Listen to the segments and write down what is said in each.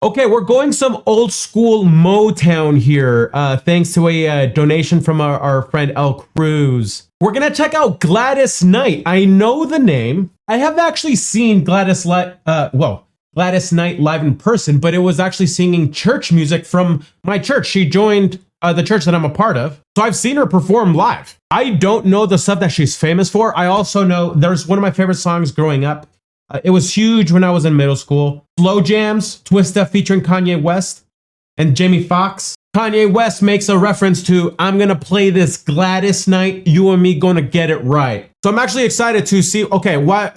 Okay, we're going some old school Motown here, thanks to a donation from our friend El Cruz. We're gonna check out Gladys Knight. I know the name. I have actually seen Gladys Knight live in person, but it was actually singing church music from my church. She joined the church that I'm a part of, so I've seen her perform live. I don't know the stuff that she's famous for. I also know there's one of my favorite songs growing up. It was huge when I was in middle school. Slow Jams, Twista featuring Kanye West and Jamie Foxx. Kanye West makes a reference to, I'm gonna play this Gladys Knight, you and me gonna get it right. So I'm actually excited to see, okay, why,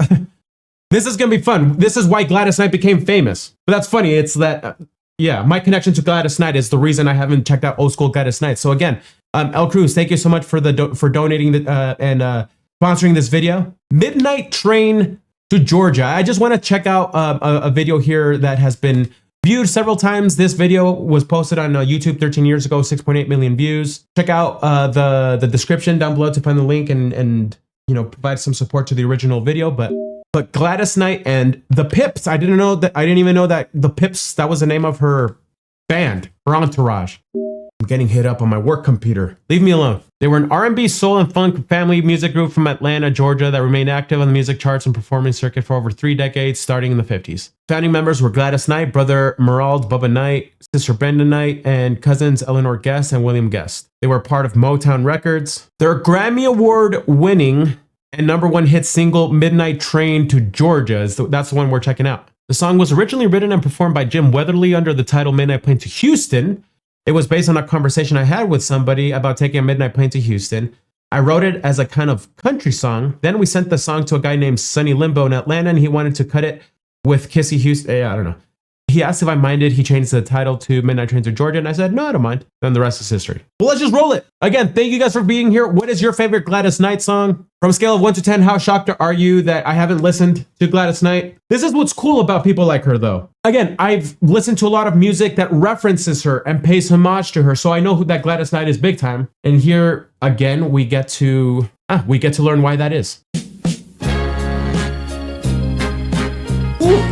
this is gonna be fun. This is why Gladys Knight became famous. But that's funny, it's that, yeah, my connection to Gladys Knight is the reason I haven't checked out old school Gladys Knight. So again, El Cruz, thank you so much for donating and sponsoring this video. Midnight Train to Georgia. I just want to check out a video here that has been viewed several times. This video was posted on YouTube 13 years ago, 6.8 million views. Check out the description down below to find the link and you know, provide some support to the original video. But Gladys Knight and The Pips. I didn't even know that The Pips, that was the name of her band, her entourage. I'm getting hit up on my work computer. Leave me alone. They were an R&B, soul, and funk family music group from Atlanta, Georgia that remained active on the music charts and performing circuit for over 3 decades, starting in the 50s. Founding members were Gladys Knight, brother Merald Bubba Knight, sister Brenda Knight, and cousins Eleanor Guest and William Guest. They were part of Motown Records. Their Grammy Award winning and #1 hit single, Midnight Train to Georgia, that's the one we're checking out. The song was originally written and performed by Jim Weatherly under the title Midnight Plane to Houston. It was based on a conversation I had with somebody about taking a midnight plane to Houston. I wrote it as a kind of country song. Then we sent the song to a guy named Sonny Limbo in Atlanta, and he wanted to cut it with Kissy Houston. I don't know. He asked if I minded. He changed the title to Midnight Train to Georgia, and I said, no, I don't mind. Then the rest is history. Well, let's just roll it. Again, thank you guys for being here. What is your favorite Gladys Knight song? From a scale of 1 to 10, how shocked are you that I haven't listened to Gladys Knight? This is what's cool about people like her, though. Again, I've listened to a lot of music that references her and pays homage to her, so I know who that Gladys Knight is big time. And here, again, we get to learn why that is. Ooh.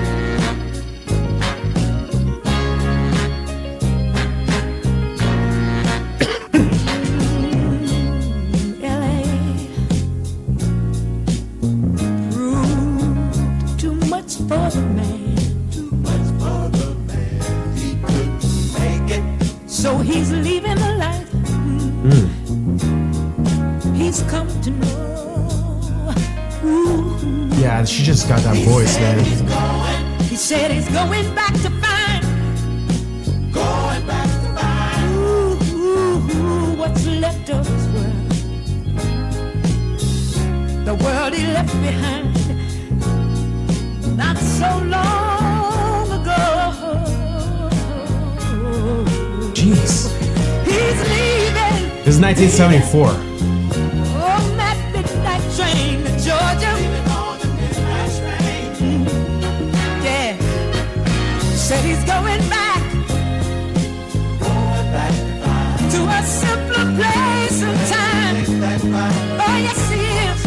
So he's leaving the life he's come to know. Yeah, she just got that voice, man. He said he's going back to find. What's left of his world. The world he left behind not so long ago. Jeez. He's leaving. This is 1974. On that midnight train to Georgia. Yeah. Said he's going back to a simpler place and time. Oh, yes, he is.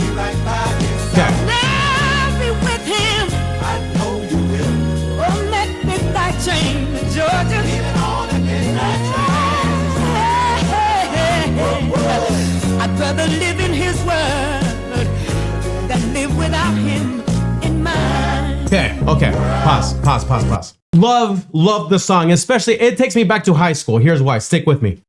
Okay. I'll be with him. I know you will. On that midnight train to Georgia. I'd rather live in his world than live without him in mine. Okay. Pause. Love the song, especially it takes me back to high school. Here's why. Stick with me.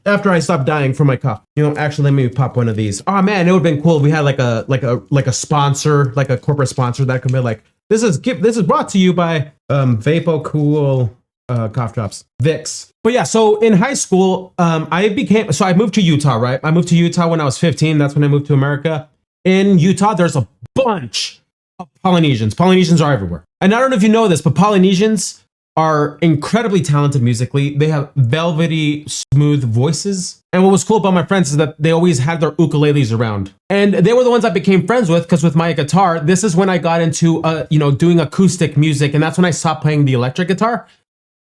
After I stopped dying from my cough. You know, actually let me pop one of these. Oh man, it would have been cool if we had like a sponsor, like a corporate sponsor that could be like, this is brought to you by Vapo Cool cough drops, Vicks. But yeah, so in high school, I moved to Utah, right? I moved to Utah when I was 15. That's when I moved to America. In Utah, there's a bunch of Polynesians. Polynesians are everywhere. And I don't know if you know this, but Polynesians are incredibly talented musically. They have velvety, smooth voices. And what was cool about my friends is that they always had their ukuleles around. And they were the ones I became friends with, because with my guitar, this is when I got into, doing acoustic music. And that's when I stopped playing the electric guitar.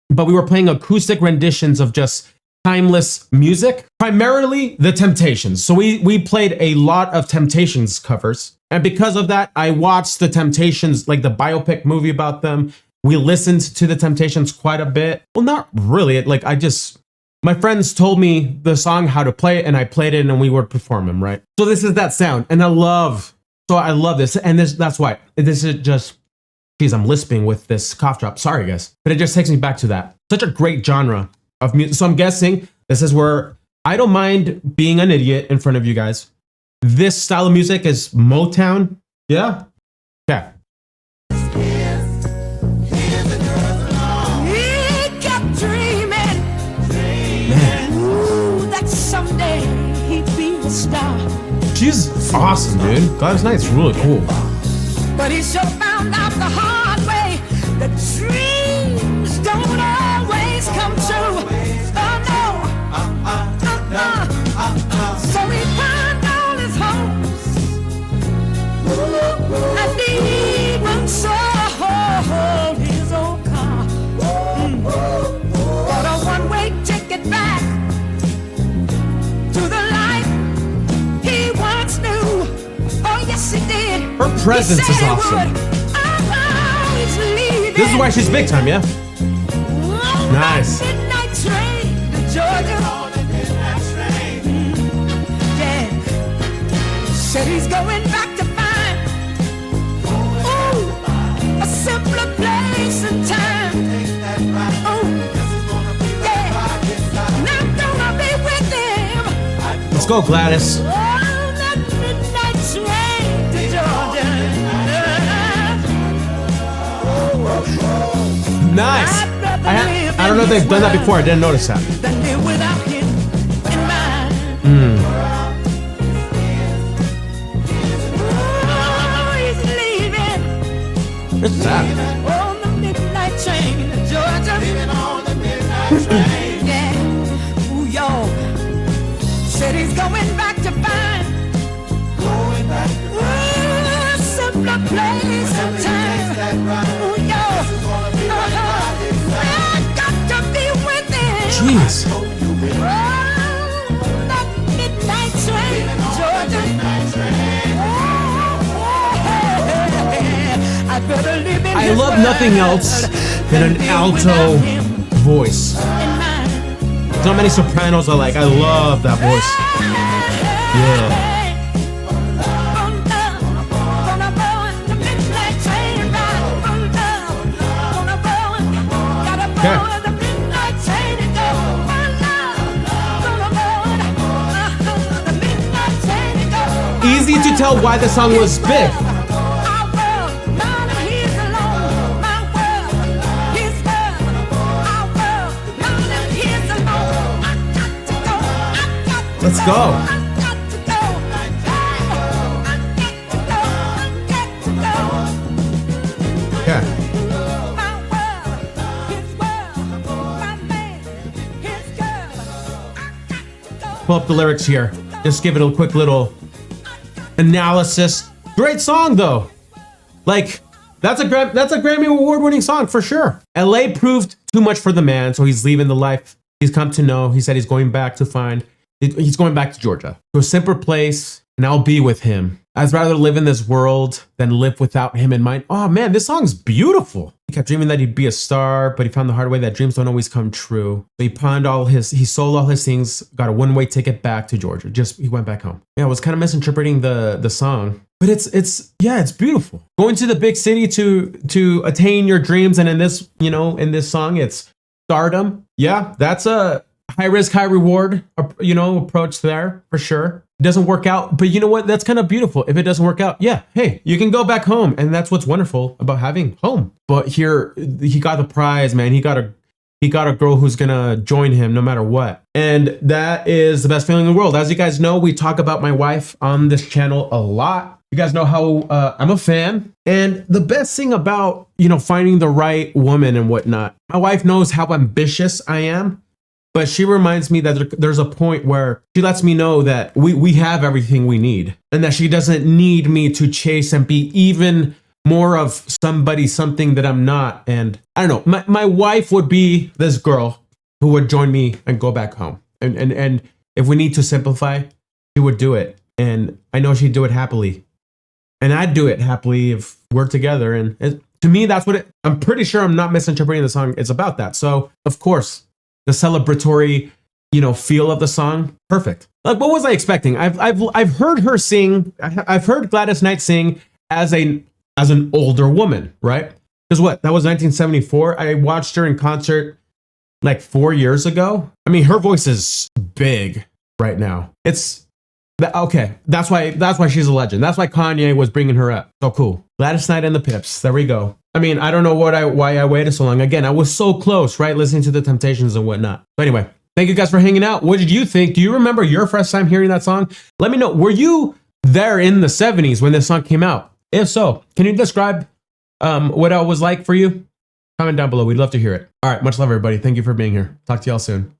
But we were playing acoustic renditions of just timeless music, primarily the Temptations. So we played a lot of Temptations covers. And because of that, I watched the Temptations, like the biopic movie about them, We listened to The Temptations quite a bit. Well, not really. Like my friends told me the song, how to play it, and I played it and we would perform them, right? So this is that sound. And I love this. And that's why. This is just, geez, I'm lisping with this cough drop. Sorry, guys. But it just takes me back to that. Such a great genre of music. So I'm guessing this is where I don't mind being an idiot in front of you guys. This style of music is Motown. Yeah? Okay. He kept dreaming, ooh, that someday he'd be a star. She's awesome, dude. Gladys Knight's really cool. But he sure found out the hard way that dreams don't always come true. So he found all his hopes, and he even sold his old car. Bought a one-way ticket back to the life he once knew. Oh yes, he did. Her presence is awesome. This is why she's big time, yeah? Nice. Midnight train to Georgia. Said he's going back to find, ooh, a simpler place and time. Ooh, yeah, and I'm gonna be with him. Let's go, Gladys. Oh, that midnight train to Georgia. Nice. I don't know if they've done that before. I didn't notice that. Then live without him in mind. What's that? On the midnight train to Georgia. Living on the midnight train. Yeah. Ooh, y'all. Said he's going back to find. Going back to find. A simpler place and time. Ooh, y'all. I got to be with him. Jeez. On that midnight train to Georgia. I love nothing else than an alto voice. So many sopranos are like, I love that voice. Yeah. Easy to tell why the song was big. Let's go. Yeah. Pull up the lyrics here. Just give it a quick little analysis. Great song though. Like that's a Grammy award-winning song for sure. LA proved too much for the man, so he's leaving the life he's come to know. He said he's going back to find. He's going back to Georgia, to a simpler place, and I'll be with him. I'd rather live in this world than live without him in mind. Oh man, this song's beautiful. He kept dreaming that he'd be a star, but he found the hard way that dreams don't always come true. So he sold all his things, got a one-way ticket back to Georgia. He went back home. Yeah, I was kind of misinterpreting the song, but it's beautiful. Going to the big city to attain your dreams, and in this song, it's stardom. Yeah, that's a high risk, high reward, approach there for sure. It doesn't work out, but you know what? That's kind of beautiful. If it doesn't work out, yeah, hey, you can go back home, and that's what's wonderful about having home. But here, he got the prize, man. He got a girl who's gonna join him no matter what, and that is the best feeling in the world. As you guys know, we talk about my wife on this channel a lot. You guys know how I'm a fan, and the best thing about finding the right woman and whatnot, my wife knows how ambitious I am. But she reminds me that there's a point where she lets me know that we have everything we need, and that she doesn't need me to chase and be even more of something that I'm not. And I don't know, my wife would be this girl who would join me and go back home. And if we need to simplify, she would do it. And I know she'd do it happily. And I'd do it happily if we're together. And to me, that's what I'm pretty sure I'm not misinterpreting the song. It's about that. So of course, the celebratory, feel of the song, perfect. Like, what was I expecting? I've heard her sing. I've heard Gladys Knight sing as an older woman, right? Because that was 1974. I watched her in concert like 4 years ago. I mean, her voice is big right now. Okay. That's why she's a legend. That's why Kanye was bringing her up. So cool. Gladys Knight and the Pips. There we go. I mean, I don't know why I waited so long. Again, I was so close, right? Listening to the Temptations and whatnot. But anyway, thank you guys for hanging out. What did you think? Do you remember your first time hearing that song? Let me know. Were you there in the 70s when this song came out? If so, can you describe what it was like for you? Comment down below. We'd love to hear it. All right. Much love, everybody. Thank you for being here. Talk to y'all soon.